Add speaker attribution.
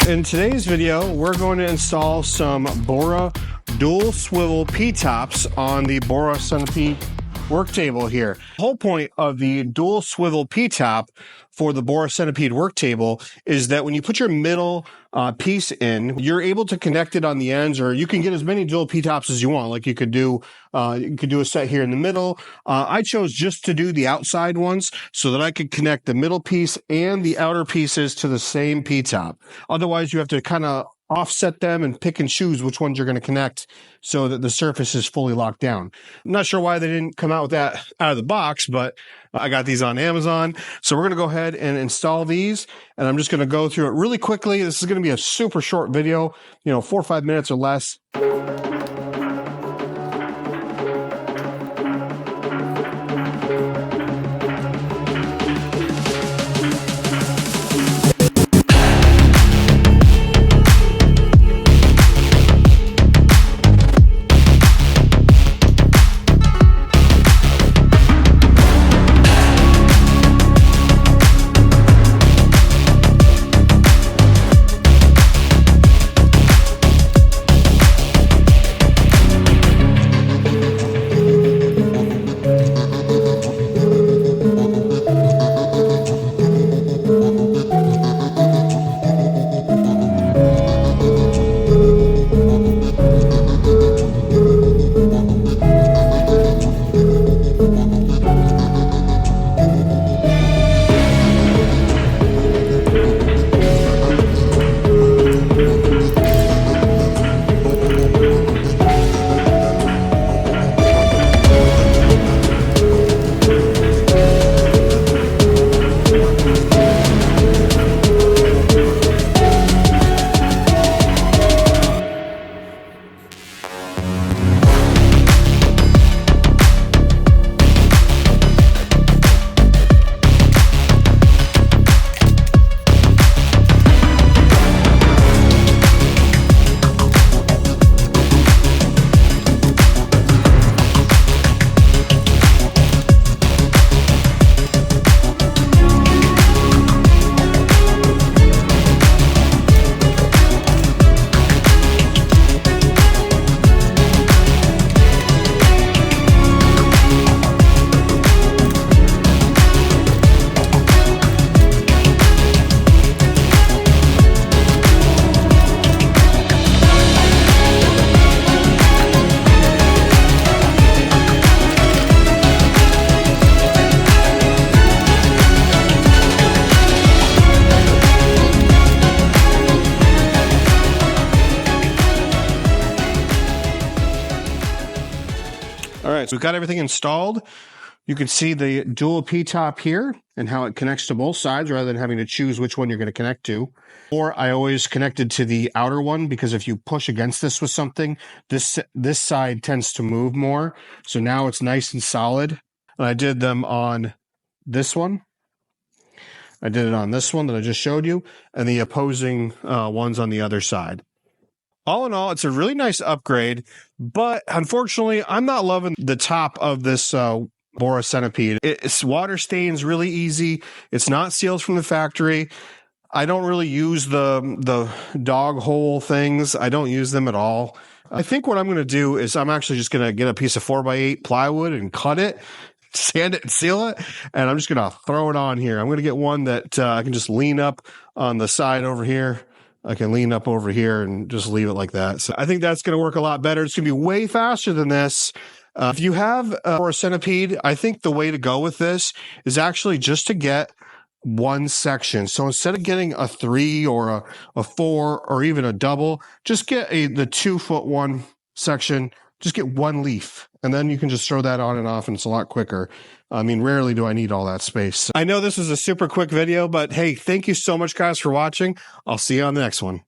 Speaker 1: In today's video, we're going to install some Bora dual swivel P-tops on the Bora Centipede work table here. The whole point of the dual swivel P-top for the Bora Centipede work table is that when you put your middle piece in, you're able to connect it on the ends, or you can get as many dual P-tops as you want. Like you could do a set here in the middle. I chose just to do the outside ones so that I could connect the middle piece and the outer pieces to the same P-top. Otherwise, you have to kind of offset them and pick and choose which ones you're going to connect so that the surface is fully locked down. I'm not sure why they didn't come out with that out of the box, but I got these on Amazon. So we're going to go ahead and install these, and I'm just going to go through it really quickly. This is going to be a super short video, 4 or 5 minutes or less. All right, so we've got everything installed. You can see the dual P-top here and how it connects to both sides rather than having to choose which one you're going to connect to. Or I always connected to the outer one because if you push against this with something, this side tends to move more. So now it's nice and solid. And I did them on this one. I did it on this one that I just showed you, and the opposing ones on the other side. All in all, it's a really nice upgrade, but unfortunately, I'm not loving the top of this Bora Centipede. It's water stains really easy. It's not sealed from the factory. I don't really use the dog hole things. I don't use them at all. I think what I'm going to do is I'm actually just going to get a piece of 4x8 plywood and cut it, sand it and seal it, and I'm just going to throw it on here. I'm going to get one that I can just lean up on the side over here. I can lean up over here and just leave it like that. So I think that's going to work a lot better. It's going to be way faster than this. If you have a Centipede, I think the way to go with this is actually just to get one section. So instead of getting a 3 or a 4 or even a double, just get the 2-foot one section. Just get one leaf, and then you can just throw that on and off, and it's a lot quicker. I mean, rarely do I need all that space. I know this is a super quick video, but hey, thank you so much, guys, for watching. I'll see you on the next one.